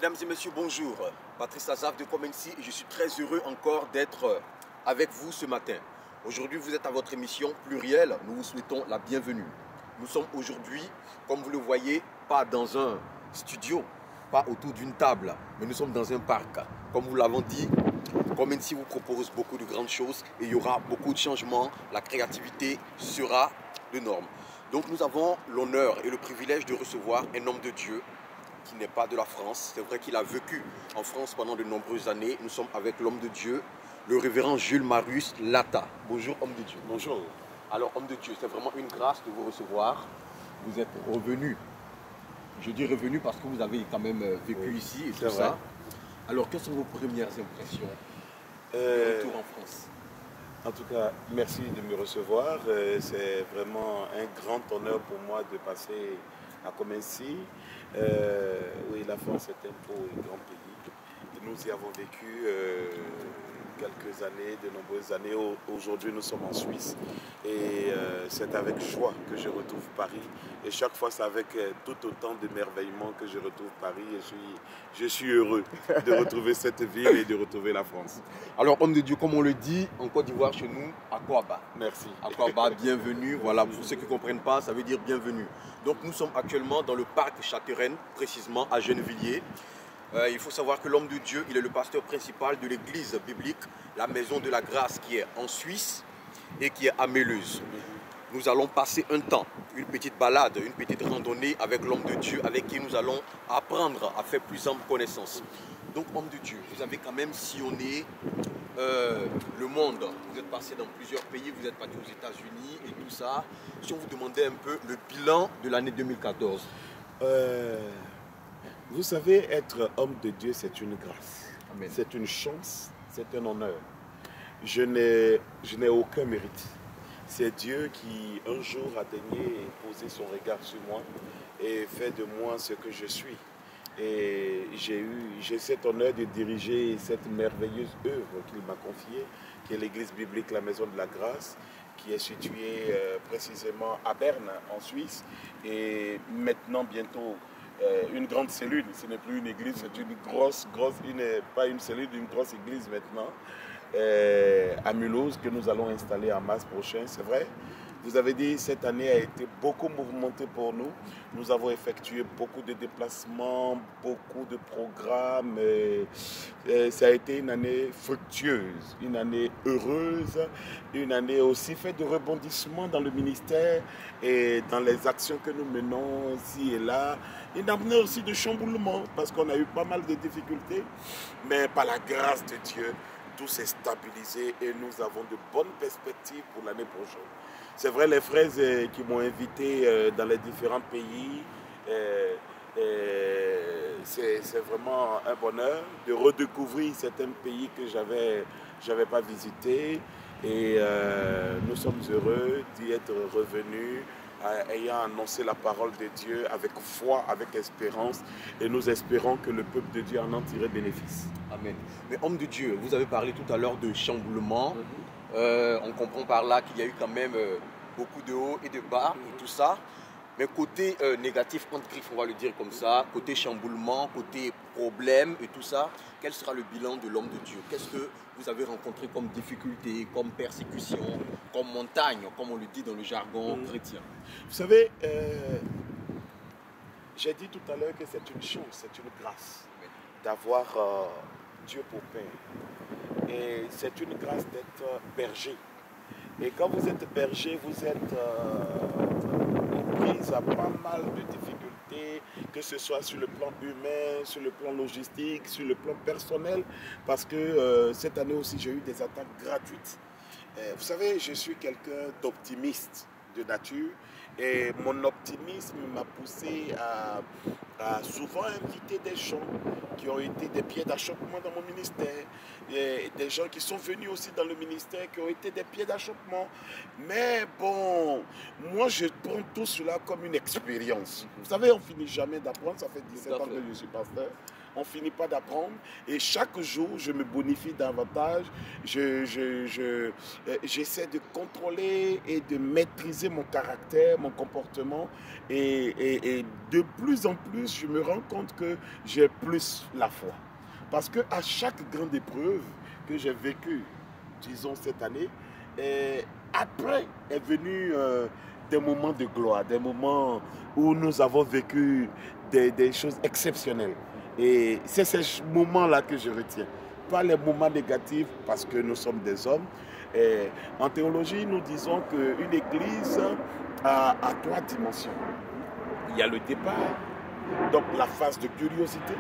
Mesdames et messieurs, bonjour. Patrice Azaf de Comensi et je suis très heureux encore d'être avec vous ce matin. Aujourd'hui, vous êtes à votre émission plurielle. Nous vous souhaitons la bienvenue. Nous sommes aujourd'hui, comme vous le voyez, pas dans un studio, pas autour d'une table, mais nous sommes dans un parc. Comme vous l'avons dit, Comensi vous propose beaucoup de grandes choses et il y aura beaucoup de changements. La créativité sera de norme. Donc nous avons l'honneur et le privilège de recevoir un homme de Dieu qui n'est pas de la France. C'est vrai qu'il a vécu en France pendant de nombreuses années. Nous sommes avec l'homme de Dieu, le révérend Jules Marius Latta. Bonjour, homme de Dieu. Bonjour. Alors, homme de Dieu, c'est vraiment une grâce de vous recevoir. Vous êtes revenu. Je dis revenu parce que vous avez quand même vécu ici et tout ça. Alors, quelles sont vos premières impressions de retour en France? En tout cas, merci de me recevoir. C'est vraiment un grand honneur pour moi de passer à Comensi. Oui, la France est un beau et grand pays. Et nous y avons vécu quelques années, de nombreuses années. Aujourd'hui, nous sommes en Suisse. Et c'est avec joie que je retrouve Paris. Et chaque fois, c'est avec tout autant d'émerveillement que je retrouve Paris. Et je suis heureux de retrouver cette ville et de retrouver la France. Alors, homme de Dieu, comme on le dit en Côte d'Ivoire chez nous, Akwaba. Merci. Akwaba, bienvenue. Voilà, pour ceux qui ne comprennent pas, ça veut dire bienvenue. Donc, nous sommes actuellement dans le parc Châteraine, précisément à Gennevilliers. Il faut savoir que l'homme de Dieu, il est le pasteur principal de l'église biblique, la Maison de la Grâce, qui est en Suisse et qui est à Méleuse. Nous allons passer un temps, une petite balade, une petite randonnée avec l'homme de Dieu, avec qui nous allons apprendre à faire plus ample connaissance. Donc, homme de Dieu, vous avez quand même sillonné le monde. Vous êtes passé dans plusieurs pays, vous êtes parti aux États-Unis et tout ça. Si on vous demandait un peu le bilan de l'année 2014. Vous savez, être homme de Dieu, c'est une grâce. Amen. C'est une chance, c'est un honneur. Je n'ai aucun mérite. C'est Dieu qui, un jour, a daigné poser son regard sur moi et fait de moi ce que je suis. Et j'ai cet honneur de diriger cette merveilleuse œuvre qu'il m'a confiée, qui est l'église biblique La Maison de la Grâce, qui est située précisément à Berne, en Suisse, et maintenant, bientôt, une grande cellule. Ce n'est plus une église, c'est une pas une cellule, une grosse église maintenant, à Mulhouse, que nous allons installer en mars prochain. C'est vrai, vous avez dit, cette année a été beaucoup mouvementée pour nous. Nous avons effectué beaucoup de déplacements, beaucoup de programmes. Ça a été une année fructueuse, une année heureuse, une année aussi faite de rebondissements dans le ministère et dans les actions que nous menons ici et là. Une année aussi de chamboulement parce qu'on a eu pas mal de difficultés. Mais par la grâce de Dieu, tout s'est stabilisé et nous avons de bonnes perspectives pour l'année prochaine. C'est vrai, les frères qui m'ont invité dans les différents pays, c'est vraiment un bonheur de redécouvrir certains pays que j'avais pas visités. Et nous sommes heureux d'y être revenus, ayant annoncé la parole de Dieu avec foi, avec espérance. Et nous espérons que le peuple de Dieu en tirerait bénéfice. Amen. Mais homme de Dieu, vous avez parlé tout à l'heure de chamboulement. On comprend par là qu'il y a eu quand même beaucoup de hauts et de bas et tout ça. Mais côté négatif, entre griffes, on va le dire comme ça, côté chamboulement, côté problème et tout ça, quel sera le bilan de l'homme de Dieu? Qu'est-ce que vous avez rencontré comme difficulté, comme persécution, comme montagne, comme on le dit dans le jargon chrétien? Vous savez, j'ai dit tout à l'heure que c'est une chance, c'est une grâce d'avoir Dieu pour Père. Et c'est une grâce d'être berger. Et quand vous êtes berger, vous êtes prise à pas mal de difficultés, que ce soit sur le plan humain, sur le plan logistique, sur le plan personnel, parce que cette année aussi, j'ai eu des attaques gratuites. Vous savez, je suis quelqu'un d'optimiste de nature. Et mon optimisme m'a poussé à souvent inviter des gens qui ont été des pieds d'achoppement dans mon ministère. Et des gens qui sont venus aussi dans le ministère qui ont été des pieds d'achoppement. Mais bon, moi je prends tout cela comme une expérience. Vous savez, on ne finit jamais d'apprendre. Ça fait 17 ans que je suis pasteur. On ne finit pas d'apprendre et chaque jour, je me bonifie davantage. J'essaie de contrôler et de maîtriser mon caractère, mon comportement et de plus en plus, plus, je me rends compte que j'ai plus la foi. Parce qu'à chaque grande épreuve que j'ai vécue, disons cette année, après est venu des moments de gloire, des moments où nous avons vécu des choses exceptionnelles. Et c'est ces moments-là que je retiens. Pas les moments négatifs parce que nous sommes des hommes. Et en théologie, nous disons qu'une église a trois dimensions. Il y a le départ, donc la phase de curiosité,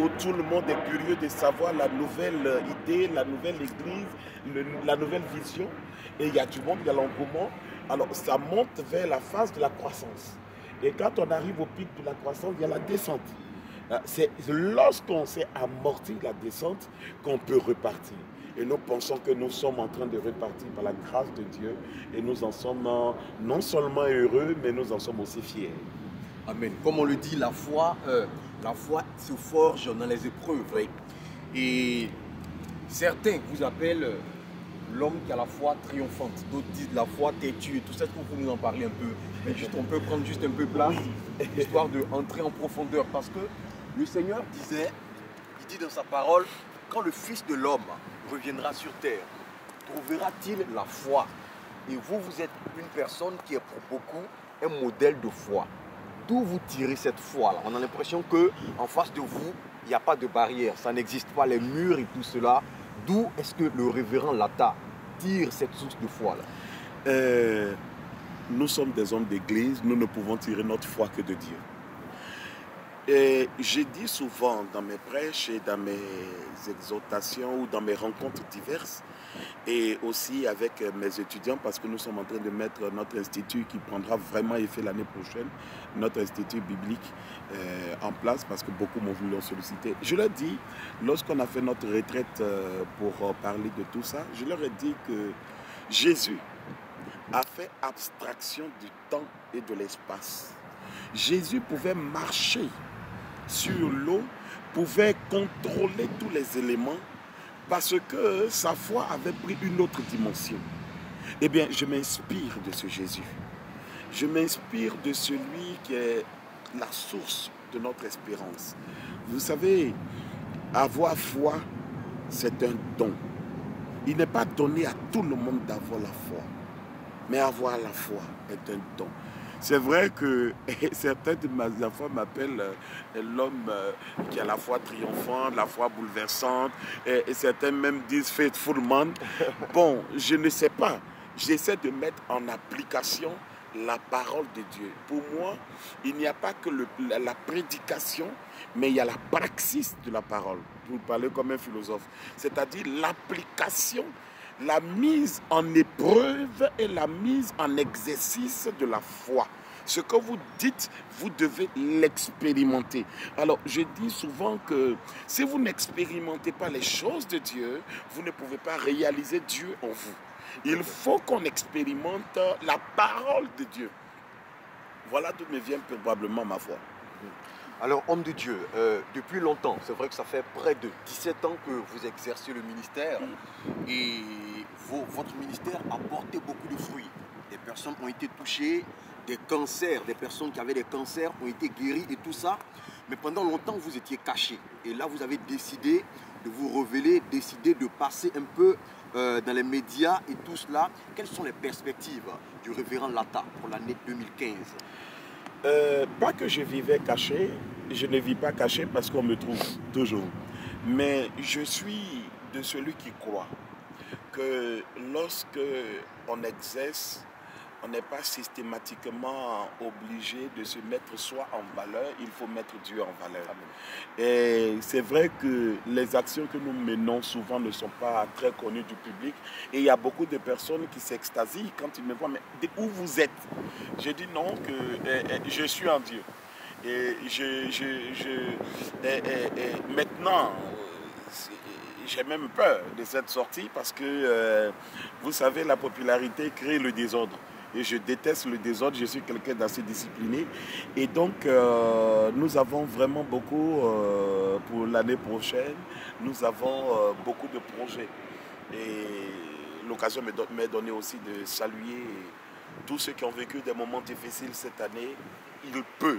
où tout le monde est curieux de savoir la nouvelle idée, la nouvelle église, la nouvelle vision. Et il y a du monde, il y a l'engouement. Alors ça monte vers la phase de la croissance. Et quand on arrive au pic de la croissance, il y a la descente. C'est lorsqu'on s'est amorti la descente qu'on peut repartir. Et nous pensons que nous sommes en train de repartir par la grâce de Dieu. Et nous en sommes non seulement heureux, mais nous en sommes aussi fiers. Amen. Comme on le dit, la foi se forge dans les épreuves. Et certains vous appellent l'homme qui a la foi triomphante. D'autres disent la foi têtue. Et tout ça, est-ce que vous pouvez nous en parler un peu? Mais juste, on peut prendre juste un peu place, histoire d'entrer en profondeur. Parce que le Seigneur disait, il dit dans sa parole, quand le Fils de l'homme reviendra sur terre, trouvera-t-il la foi? Et vous, vous êtes une personne qui est pour beaucoup un modèle de foi. D'où vous tirez cette foi-là? On a l'impression qu'en face de vous, il n'y a pas de barrière, ça n'existe pas, les murs et tout cela. D'où est-ce que le révérend Lata tire cette source de foi-là? Nous sommes des hommes d'église, nous ne pouvons tirer notre foi que de Dieu. Et j'ai dit souvent dans mes prêches et dans mes exhortations ou dans mes rencontres diverses, et aussi avec mes étudiants, parce que nous sommes en train de mettre notre institut qui prendra vraiment effet l'année prochaine, notre institut biblique en place, parce que beaucoup m'ont voulu en solliciter. Je leur dis, lorsqu'on a fait notre retraite pour parler de tout ça, je leur ai dit que Jésus a fait abstraction du temps et de l'espace. Jésus pouvait marcher sur l'eau, pouvait contrôler tous les éléments parce que sa foi avait pris une autre dimension. Eh bien, je m'inspire de ce Jésus. Je m'inspire de celui qui est la source de notre espérance. Vous savez, avoir foi, c'est un don. Il n'est pas donné à tout le monde d'avoir la foi. Mais avoir la foi est un don. C'est vrai que certains de mes enfants m'appellent l'homme qui a la foi triomphante, la foi bouleversante, et certains même disent faithful man. Bon, je ne sais pas. J'essaie de mettre en application la parole de Dieu. Pour moi, il n'y a pas que la prédication, mais il y a la praxis de la parole. Pour parler comme un philosophe. C'est-à-dire l'application, la mise en épreuve et la mise en exercice de la foi. Ce que vous dites, vous devez l'expérimenter. Alors, je dis souvent que si vous n'expérimentez pas les choses de Dieu, vous ne pouvez pas réaliser Dieu en vous. Il faut qu'on expérimente la parole de Dieu. Voilà d'où me vient probablement ma foi. Alors, homme de Dieu, depuis longtemps, c'est vrai que ça fait près de 17 ans que vous exercez le ministère et votre ministère a porté beaucoup de fruits. Des personnes ont été touchées, des cancers, des personnes qui avaient des cancers ont été guéries et tout ça. Mais pendant longtemps, vous étiez caché. Et là, vous avez décidé de vous révéler, décidé de passer un peu dans les médias et tout cela. Quelles sont les perspectives du révérend Lata pour l'année 2015? Pas que je vivais caché, je ne vis pas caché parce qu'on me trouve toujours. Mais je suis de celui qui croit que lorsque on exerce, on n'est pas systématiquement obligé de se mettre soi en valeur, il faut mettre Dieu en valeur. Amen. Et c'est vrai que les actions que nous menons souvent ne sont pas très connues du public. Et il y a beaucoup de personnes qui s'extasient quand ils me voient, mais où vous êtes? Je dis non, que je suis en Dieu. Et maintenant, j'ai même peur de cette sortie parce que, vous savez, la popularité crée le désordre. Et je déteste le désordre, je suis quelqu'un d'assez discipliné. Et donc, nous avons vraiment beaucoup, pour l'année prochaine, nous avons beaucoup de projets. Et l'occasion m'est donnée aussi de saluer tous ceux qui ont vécu des moments difficiles cette année. Ils peuvent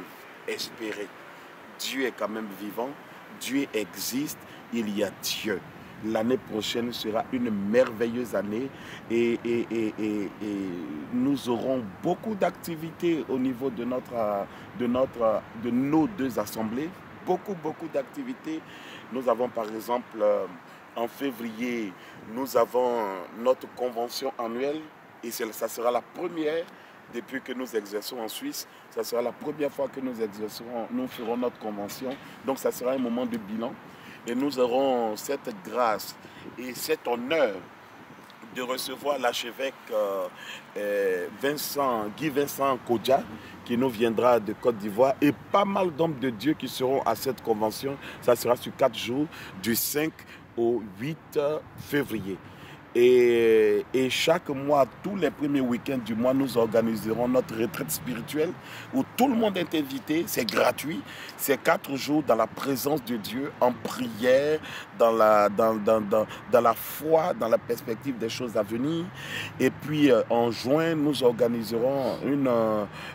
espérer Dieu est quand même vivant, Dieu existe, il y a Dieu. L'année prochaine sera une merveilleuse année et nous aurons beaucoup d'activités au niveau de nos deux assemblées. Beaucoup d'activités. Nous avons par exemple en février, nous avons notre convention annuelle et ça sera la première depuis que nous exerçons en Suisse. Ça sera la première fois que nous ferons notre convention. Donc ça sera un moment de bilan. Et nous aurons cette grâce et cet honneur de recevoir l'archevêque Guy Vincent Kodja, qui nous viendra de Côte d'Ivoire, et pas mal d'hommes de Dieu qui seront à cette convention. Ça sera sur 4 jours, du 5 au 8 février. Et chaque mois, tous les premiers week-ends du mois, nous organiserons notre retraite spirituelle où tout le monde est invité, c'est gratuit. C'est 4 jours dans la présence de Dieu, en prière, dans la foi, dans la perspective des choses à venir. Et puis en juin, nous organiserons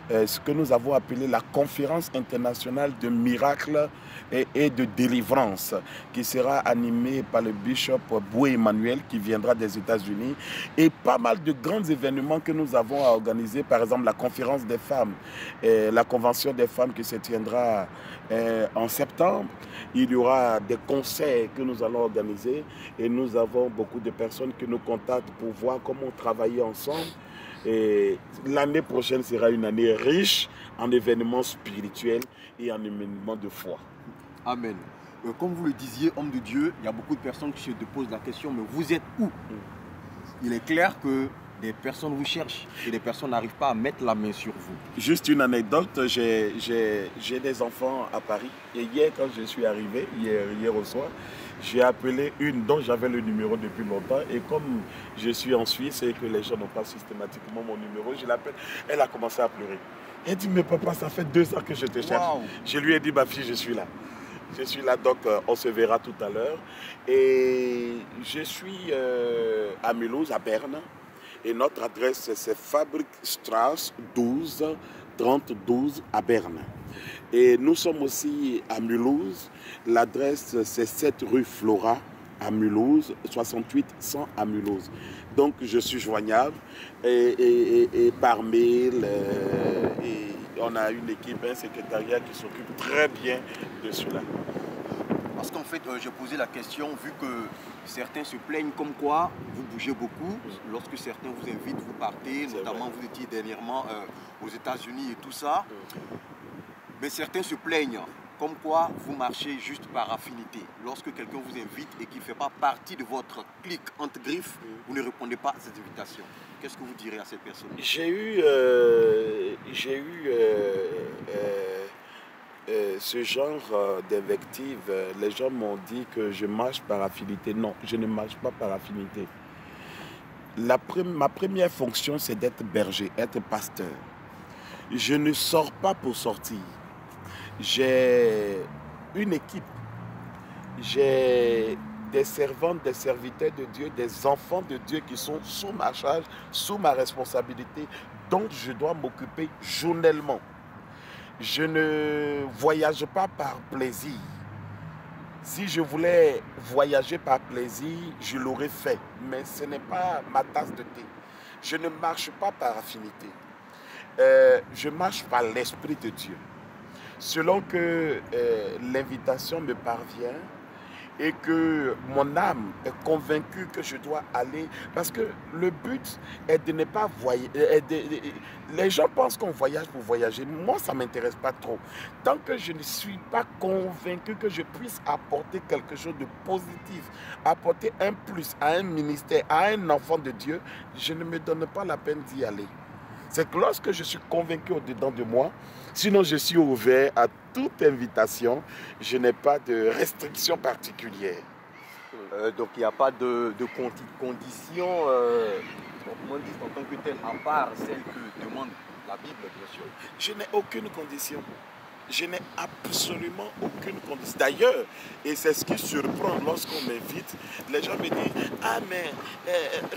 ce que nous avons appelé la conférence internationale de miracles et de délivrance, qui sera animée par le bishop Boué Emmanuel, qui viendra des États-Unis, et pas mal de grands événements que nous avons à organiser, par exemple la conférence des femmes, la convention des femmes qui se tiendra en septembre. Il y aura des concerts que nous allons organiser et nous avons beaucoup de personnes qui nous contactent pour voir comment travailler ensemble. Et l'année prochaine sera une année riche en événements spirituels et en événements de foi. Amen. Comme vous le disiez, homme de Dieu, il y a beaucoup de personnes qui se posent la question, mais vous êtes où? Il est clair que des personnes vous cherchent et des personnes n'arrivent pas à mettre la main sur vous. Juste une anecdote, j'ai des enfants à Paris. Et hier, quand je suis arrivé, hier au soir, j'ai appelé une dont j'avais le numéro depuis longtemps. Et comme je suis en Suisse et que les gens n'ont pas systématiquement mon numéro, je l'appelle. Elle a commencé à pleurer. Elle dit, mais papa, ça fait 2 ans que je te cherche. Wow. Je lui ai dit, ma fille, je suis là. Je suis là, donc on se verra tout à l'heure. Et je suis à Mulhouse, à Berne. Et notre adresse, c'est Fabrique Strasse 12, 3012 à Berne. Et nous sommes aussi à Mulhouse. L'adresse, c'est 7 rue Flora à Mulhouse, 68 100 à Mulhouse. Donc je suis joignable et par mail. Et on a une équipe, un secrétariat qui s'occupe très bien de cela. Parce qu'en fait, j'ai posé la question, vu que certains se plaignent comme quoi vous bougez beaucoup. Lorsque certains vous invitent, vous partez. Notamment, vous étiez dernièrement aux États-Unis et tout ça. Mais certains se plaignent comme quoi vous marchez juste par affinité. Lorsque quelqu'un vous invite et qui ne fait pas partie de votre clique entre griffes, vous ne répondez pas à cette invitation. Qu'est-ce que vous direz à cette personne? J'ai eu ce genre d'invective. Les gens m'ont dit que je marche par affinité. Non, je ne marche pas par affinité. Ma première fonction, c'est d'être berger, être pasteur. Je ne sors pas pour sortir. J'ai une équipe. J'ai des servantes, des serviteurs de Dieu, des enfants de Dieu qui sont sous ma charge, sous ma responsabilité, dont je dois m'occuper journellement. Je ne voyage pas par plaisir. Si je voulais voyager par plaisir, je l'aurais fait. Mais ce n'est pas ma tasse de thé. Je ne marche pas par affinité. Je marche par l'Esprit de Dieu. Selon que l'invitation me parvient et que mon âme est convaincue que je dois aller, parce que le but est de ne pas voyager. Les gens pensent qu'on voyage pour voyager. Moi, ça ne m'intéresse pas trop. Tant que je ne suis pas convaincu que je puisse apporter quelque chose de positif, apporter un plus à un ministère, à un enfant de Dieu, je ne me donne pas la peine d'y aller. C'est que lorsque je suis convaincu au-dedans de moi, sinon je suis ouvert à toute invitation, je n'ai pas de restrictions particulières. Donc il n'y a pas de conditions en tant que telle, à part celle que demande la Bible, bien sûr. Je n'ai aucune condition. Je n'ai absolument aucune condition. D'ailleurs, et c'est ce qui surprend lorsqu'on m'invite, les gens me disent, ah mais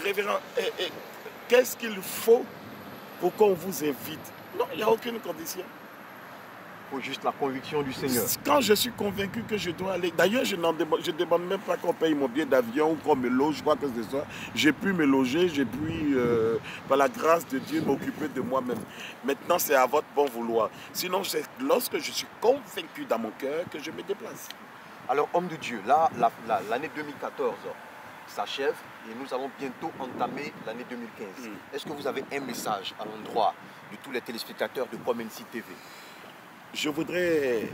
révérend, qu'est-ce qu'il faut pour qu'on vous invite? Non, il n'y a aucune condition. Il faut juste la conviction du Seigneur. Quand je suis convaincu que je dois aller, d'ailleurs je ne demande même pas qu'on paye mon billet d'avion ou qu'on me loge, quoi que ce soit. J'ai pu me loger, j'ai pu, par la grâce de Dieu, m'occuper de moi-même. Maintenant c'est à votre bon vouloir. Sinon c'est lorsque je suis convaincu dans mon cœur que je me déplace. Alors homme de Dieu, là l'année 2014 s'achève et nous allons bientôt entamer l'année 2015. Est-ce que vous avez un message à l'endroit de tous les téléspectateurs de Comensi TV? Je voudrais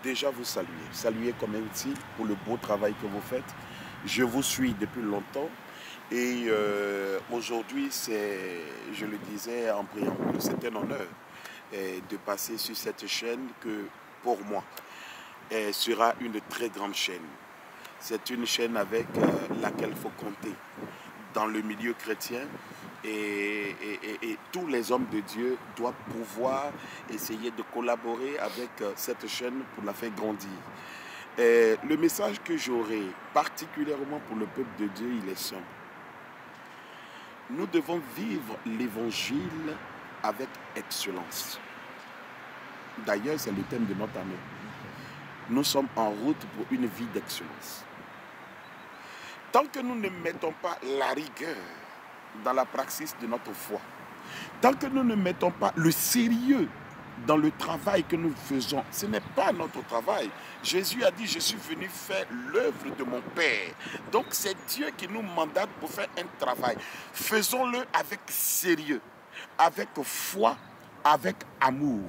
déjà vous saluer Comensi pour le beau travail que vous faites. Je vous suis depuis longtemps et aujourd'hui, je le disais en préambule, c'est un honneur de passer sur cette chaîne que pour moi sera une très grande chaîne. C'est une chaîne avec laquelle il faut compter dans le milieu chrétien. Et tous les hommes de Dieu doivent pouvoir essayer de collaborer avec cette chaîne pour la faire grandir. Le message que j'aurai particulièrement pour le peuple de Dieu, il est simple. Nous devons vivre l'évangile avec excellence. D'ailleurs, c'est le thème de notre année. Nous sommes en route pour une vie d'excellence. Tant que nous ne mettons pas la rigueur dans la praxis de notre foi, tant que nous ne mettons pas le sérieux dans le travail que nous faisons, ce n'est pas notre travail. Jésus a dit, je suis venu faire l'œuvre de mon Père. Donc c'est Dieu qui nous mandate pour faire un travail. Faisons-le avec sérieux, avec foi, avec amour.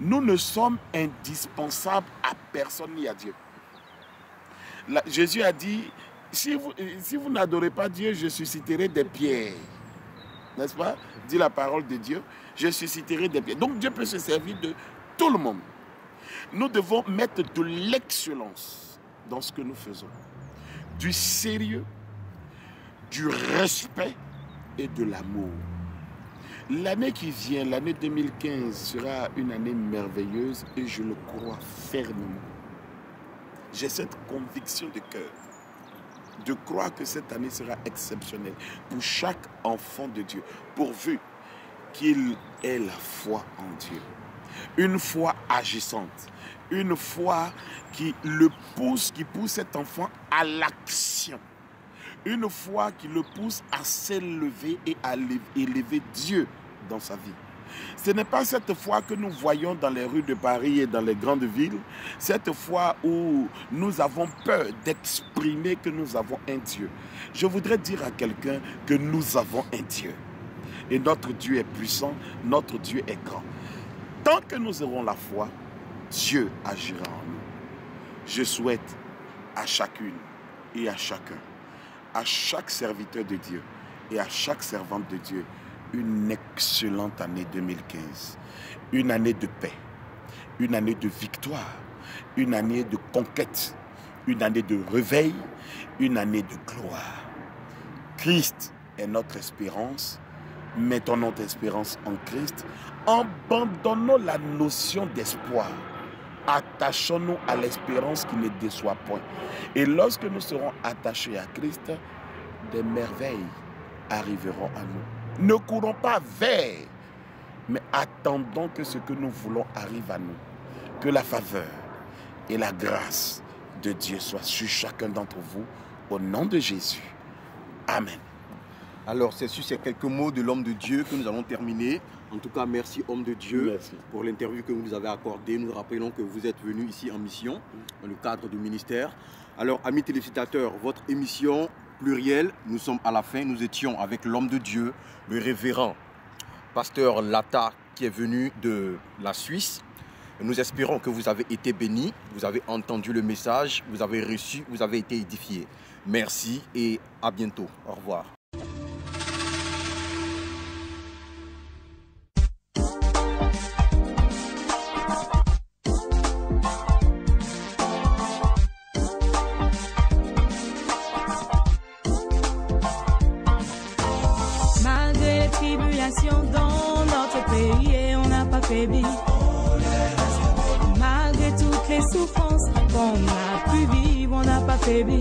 Nous ne sommes indispensables à personne ni à Dieu. Jésus a dit, si vous n'adorez pas Dieu, je susciterai des pierres. N'est-ce pas? Dit la parole de Dieu. Je susciterai des pierres. Donc Dieu peut se servir de tout le monde. Nous devons mettre de l'excellence dans ce que nous faisons. Du sérieux, du respect et de l'amour. L'année qui vient, l'année 2015, sera une année merveilleuse et je le crois fermement. J'ai cette conviction de cœur de croire que cette année sera exceptionnelle pour chaque enfant de Dieu, pourvu qu'il ait la foi en Dieu. Une foi agissante, une foi qui pousse cet enfant à l'action. Une foi qui le pousse à s'élever et à élever Dieu dans sa vie. Ce n'est pas cette foi que nous voyons dans les rues de Paris et dans les grandes villes, cette foi où nous avons peur d'exprimer que nous avons un Dieu. Je voudrais dire à quelqu'un que nous avons un Dieu. Et notre Dieu est puissant, notre Dieu est grand. Tant que nous aurons la foi, Dieu agira en nous. Je souhaite à chacune et à chacun, à chaque serviteur de Dieu et à chaque servante de Dieu, une excellente année 2015, une année de paix, une année de victoire, une année de conquête, une année de réveil, une année de gloire. Christ est notre espérance, mettons notre espérance en Christ, abandonnons la notion d'espoir, attachons-nous à l'espérance qui ne déçoit point. Et lorsque nous serons attachés à Christ, des merveilles arriveront à nous. Ne courons pas vers, mais attendons que ce que nous voulons arrive à nous. Que la faveur et la grâce de Dieu soient sur chacun d'entre vous, au nom de Jésus. Amen. Alors, c'est sur ces quelques mots de l'homme de Dieu que nous allons terminer. En tout cas, merci homme de Dieu pour l'interview que vous nous avez accordée. Nous rappelons que vous êtes venu ici en mission, dans le cadre du ministère. Alors, amis téléspectateurs, votre émission plurielle, nous sommes à la fin. Nous étions avec l'homme de Dieu, le révérend pasteur Lata, qui est venu de la Suisse. Nous espérons que vous avez été bénis, vous avez entendu le message, vous avez reçu, vous avez été édifiés. Merci et à bientôt. Au revoir. Dans notre pays et on n'a pas faibli. Malgré toutes les souffrances qu'on a pu vivre, on n'a pas faibli.